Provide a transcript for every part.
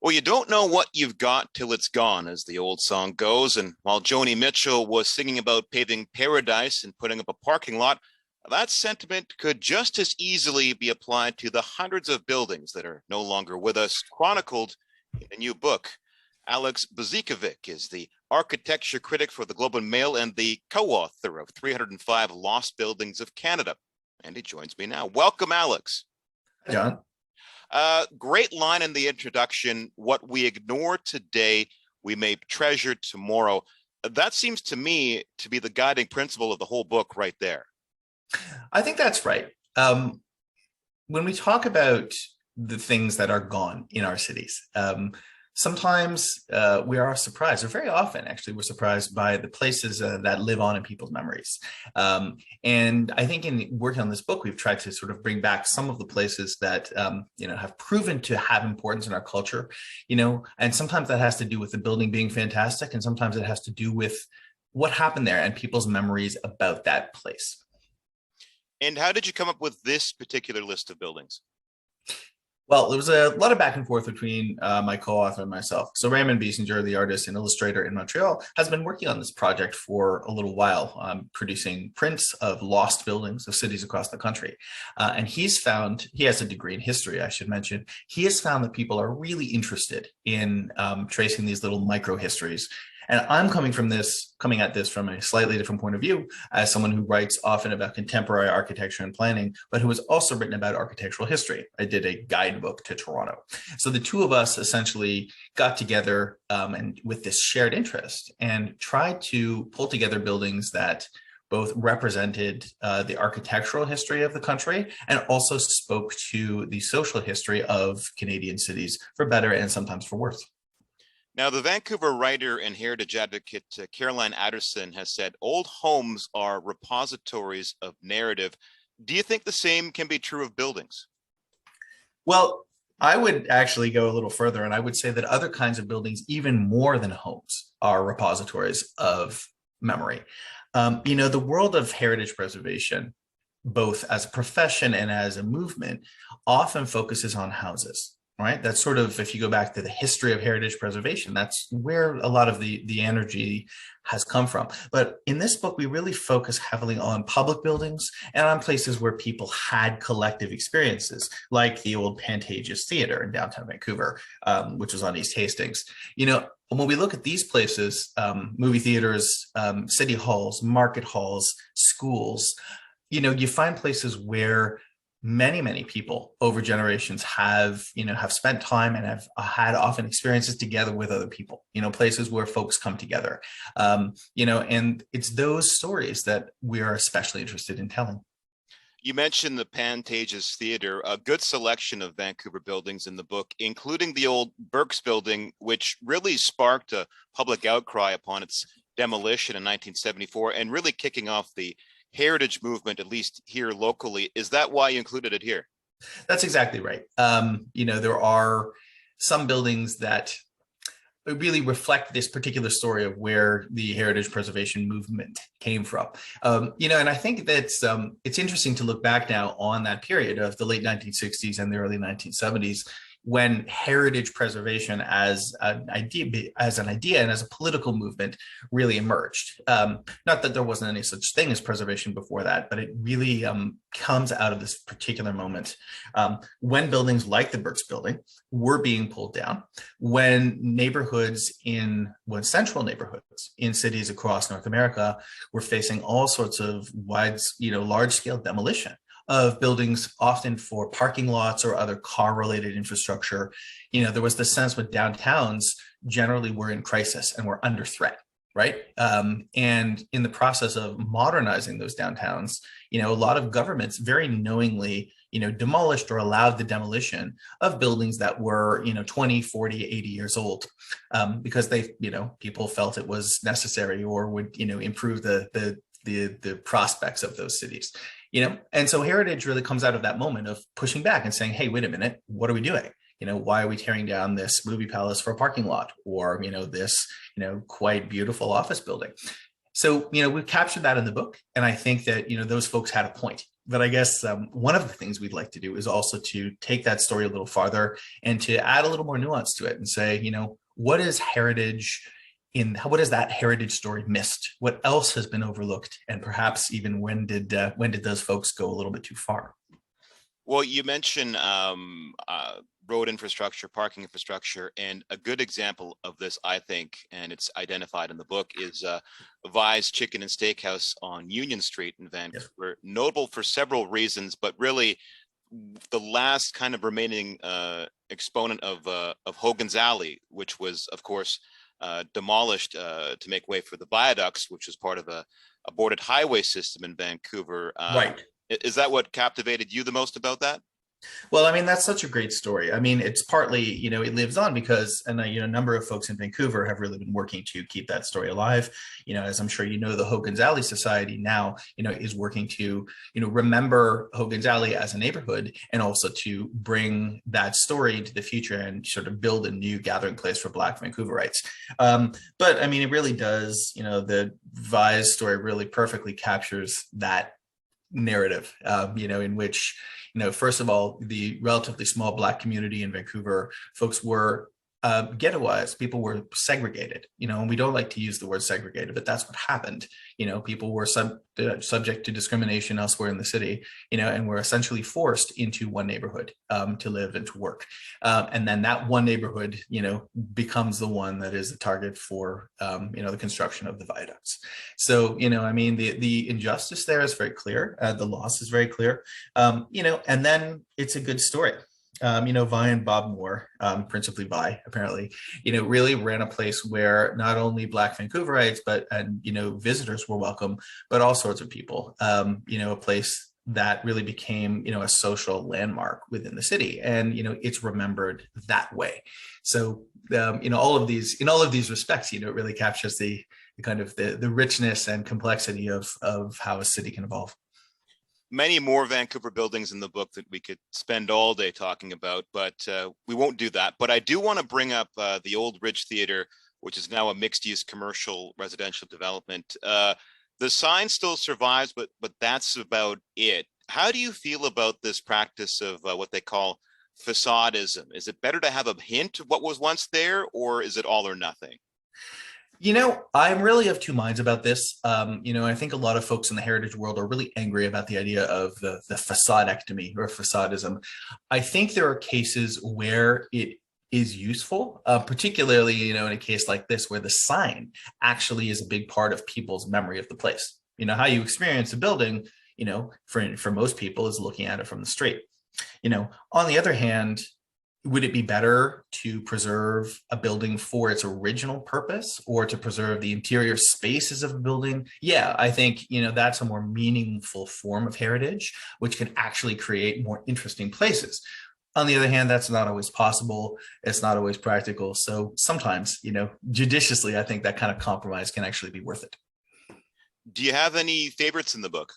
Well, you don't know what you've got till it's gone, as the old song goes. And while Joni Mitchell was singing about paving paradise and putting up a parking lot, that sentiment could just as easily be applied to the hundreds of buildings that are no longer with us, chronicled in a new book. Alex Bozikovic is the architecture critic for the Globe and Mail and the co-author of 305 Lost Buildings of Canada. And he joins me now. Welcome, Alex. John. Great line in the introduction. What we ignore today, we may treasure tomorrow. That seems to me to be the guiding principle of the whole book right there. I think that's right. When we talk about the things that are gone in our cities, sometimes we are surprised, or very often actually we're surprised by the places that live on in people's memories. And I think in working on this book, we've tried to sort of bring back some of the places that, have proven to have importance in our culture, and sometimes that has to do with the building being fantastic. And sometimes it has to do with what happened there and people's memories about that place. And how did you come up with this particular list of buildings? Well, there was a lot of back and forth between my co-author and myself. So Raymond Biesinger, the artist and illustrator in Montreal, has been working on this project for a little while, producing prints of lost buildings of cities across the country. And he has a degree in history, I should mention. He has found that people are really interested in tracing these little micro histories. And I'm coming at this from a slightly different point of view, as someone who writes often about contemporary architecture and planning, but who has also written about architectural history. I did a guidebook to Toronto. So the two of us essentially got together and with this shared interest and tried to pull together buildings that both represented the architectural history of the country and also spoke to the social history of Canadian cities, for better and sometimes for worse. Now, the Vancouver writer and heritage advocate Caroline Adderson has said old homes are repositories of narrative. Do you think the same can be true of buildings? Well, I would actually go a little further, and I would say that other kinds of buildings, even more than homes, are repositories of memory. The world of heritage preservation, both as a profession and as a movement, often focuses on houses. Right. That's sort of, if you go back to the history of heritage preservation, that's where a lot of the energy has come from. But in this book, we really focus heavily on public buildings and on places where people had collective experiences, like the old Pantages Theatre in downtown Vancouver, which was on East Hastings. When we look at these places, movie theaters, city halls, market halls, schools, you find places where many people over generations have spent time and have had often experiences together with other people, places where folks come together, and it's those stories that we are especially interested in telling. You mentioned the Pantages Theatre, a good selection of Vancouver buildings in the book, including the old Burke's building, which really sparked a public outcry upon its demolition in 1974 and really kicking off the heritage movement, at least here locally. Is that why you included it here? That's exactly right. There are some buildings that really reflect this particular story of where the heritage preservation movement came from. And I think that's it's interesting to look back now on that period of the late 1960s and the early 1970s, when heritage preservation as an idea and as a political movement really emerged. Not that there wasn't any such thing as preservation before that, but it really comes out of this particular moment when buildings like the Burke's building were being pulled down, when central neighborhoods in cities across North America were facing all sorts of large-scale demolition of buildings, often for parking lots or other car-related infrastructure. There was the sense that downtowns generally were in crisis and were under threat, right? And in the process of modernizing those downtowns, a lot of governments very knowingly, demolished or allowed the demolition of buildings that were, 20, 40, 80 years old, because people felt it was necessary or would, improve the prospects of those cities. And so heritage really comes out of that moment of pushing back and saying, hey, wait a minute, what are we doing? Why are we tearing down this movie palace for a parking lot, or, this, quite beautiful office building? So, we've captured that in the book. And I think that, those folks had a point. But I guess one of the things we'd like to do is also to take that story a little farther and to add a little more nuance to it and say, what is heritage what is that heritage story missed? What else has been overlooked? And perhaps even when did those folks go a little bit too far? Well, you mentioned road infrastructure, parking infrastructure, and a good example of this, I think, and it's identified in the book, is Vi's Chicken and Steakhouse on Union Street in Vancouver. Yes. Notable for several reasons, but really the last kind of remaining exponent of Hogans Alley, which was, of course, demolished to make way for the viaducts, which was part of a boarded highway system in Vancouver. Right. Is that what captivated you the most about that? Well, I mean, that's such a great story. I mean, it's partly, it lives on because, and a number of folks in Vancouver have really been working to keep that story alive. As I'm sure the Hogans Alley Society now, is working to, remember Hogans Alley as a neighborhood and also to bring that story into the future and sort of build a new gathering place for Black Vancouverites. But I mean, it really does, the Vi's story really perfectly captures that narrative, in which, first of all, the relatively small Black community in Vancouver, folks were ghettoized. People were segregated, and we don't like to use the word segregated, but that's what happened. People were subject to discrimination elsewhere in the city, and were essentially forced into one neighborhood to live and to work. And then that one neighborhood, becomes the one that is the target for, the construction of the viaducts. So, I mean, the injustice there is very clear. The loss is very clear, and then it's a good story. Vi and Bob Moore, principally Vi, apparently, really ran a place where not only Black Vancouverites, but visitors were welcome, but all sorts of people. A place that really became, a social landmark within the city, and it's remembered that way. So, in all of these respects, it really captures the kind of the richness and complexity of how a city can evolve. Many more Vancouver buildings in the book that we could spend all day talking about, but we won't do that. But I do want to bring up the Old Ridge Theater, which is now a mixed-use commercial residential development. The sign still survives, but that's about it. How do you feel about this practice of what they call facadism? Is it better to have a hint of what was once there, or is it all or nothing? I'm really of two minds about this. I think a lot of folks in the heritage world are really angry about the idea of the facadectomy or facadism. I think there are cases where it is useful, particularly, in a case like this where the sign actually is a big part of people's memory of the place. How you experience a building, for most people is looking at it from the street. On the other hand, would it be better to preserve a building for its original purpose or to preserve the interior spaces of a building? Yeah, I think, that's a more meaningful form of heritage, which can actually create more interesting places. On the other hand, that's not always possible. It's not always practical. So sometimes, judiciously, I think that kind of compromise can actually be worth it. Do you have any favorites in the book?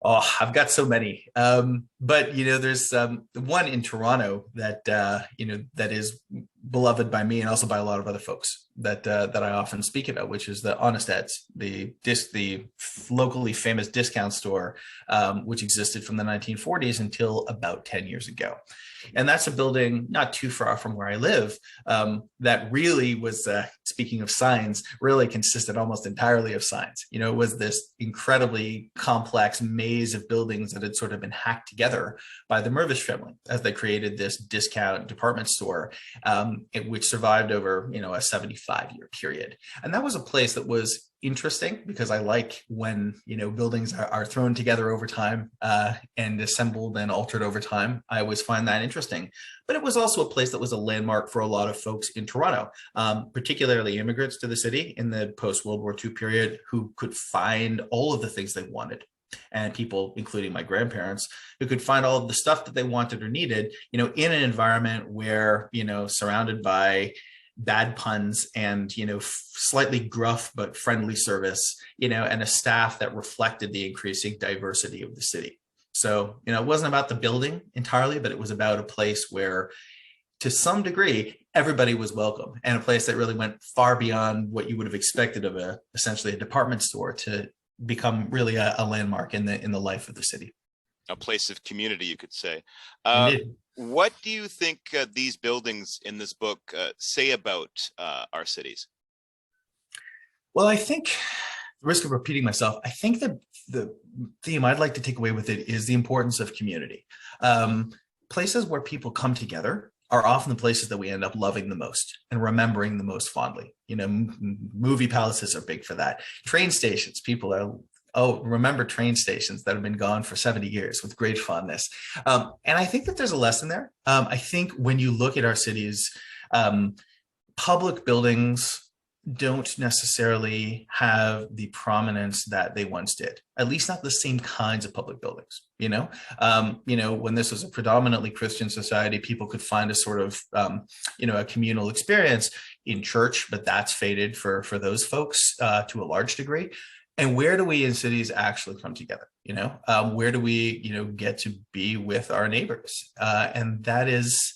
Oh, I've got so many. But, there's one in Toronto that, that is beloved by me and also by a lot of other folks that I often speak about, which is the Honest Ed's, the locally famous discount store, which existed from the 1940s until about 10 years ago. And that's a building not too far from where I live that really was, speaking of signs, really consisted almost entirely of signs. It was this incredibly complex maze of buildings that had sort of been hacked together by the Mirvish family as they created this discount department store, which survived over, a 75-year period. And that was a place that was interesting because I like when, buildings are thrown together over time and assembled and altered over time. I always find that interesting. But it was also a place that was a landmark for a lot of folks in Toronto, particularly immigrants to the city in the post-World War II period who could find all of the things they wanted. And people, including my grandparents, who could find all of the stuff that they wanted or needed, in an environment where, surrounded by bad puns and, slightly gruff but friendly service, and a staff that reflected the increasing diversity of the city. So, it wasn't about the building entirely, but it was about a place where, to some degree, everybody was welcome, and a place that really went far beyond what you would have expected of essentially a department store to become really a landmark in the life of the city. A place of community, you could say. Uh, Indeed. what do you think these buildings in this book say about our cities? Well, I think, risk of repeating myself, I think that the theme I'd like to take away with it is the importance of community. Places where people come together are often the places that we end up loving the most and remembering the most fondly. You know, movie palaces are big for that. Train stations, people are, oh, remember train stations that have been gone for 70 years with great fondness. And I think that there's a lesson there. I think when you look at our cities, public buildings don't necessarily have the prominence that they once did, at least not the same kinds of public buildings. When this was a predominantly Christian society, people could find a sort of a communal experience in church, but that's faded for those folks to a large degree. And where do we in cities actually come together? Where do we get to be with our neighbors? And that is,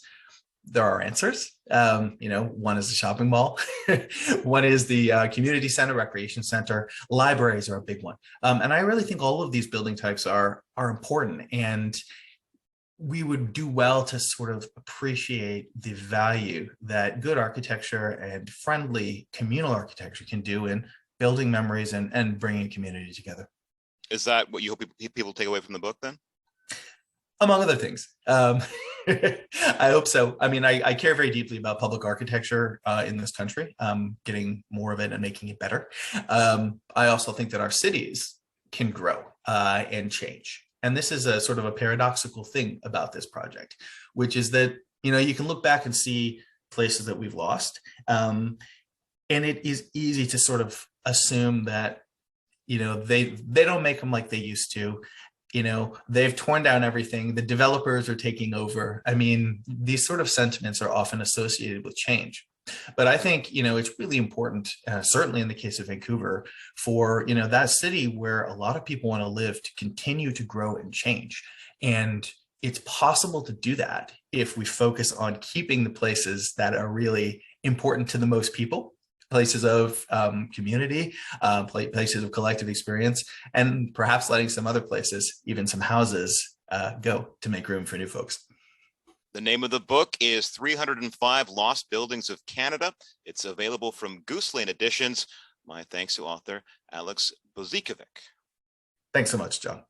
there are answers. One is the shopping mall. One is the community center, recreation center. Libraries are a big one. And I really think all of these building types are important. And we would do well to sort of appreciate the value that good architecture and friendly communal architecture can do in building memories and bringing community together. Is that what you hope people take away from the book then? Among other things. I hope so. I mean, I care very deeply about public architecture in this country, getting more of it and making it better. I also think that our cities can grow and change. And this is a sort of a paradoxical thing about this project, which is that, you can look back and see places that we've lost. And it is easy to sort of assume that, they don't make them like they used to. They've torn down everything. The developers are taking over. I mean, these sort of sentiments are often associated with change. But I think, it's really important, certainly in the case of Vancouver, for, that city where a lot of people want to live to continue to grow and change. And it's possible to do that if we focus on keeping the places that are really important to the most people, places of community, places of collective experience, and perhaps letting some other places, even some houses, go to make room for new folks. The name of the book is 305 Lost Buildings of Canada. It's available from Goose Lane Editions. My thanks to author Alex Bozikovic. Thanks so much, John.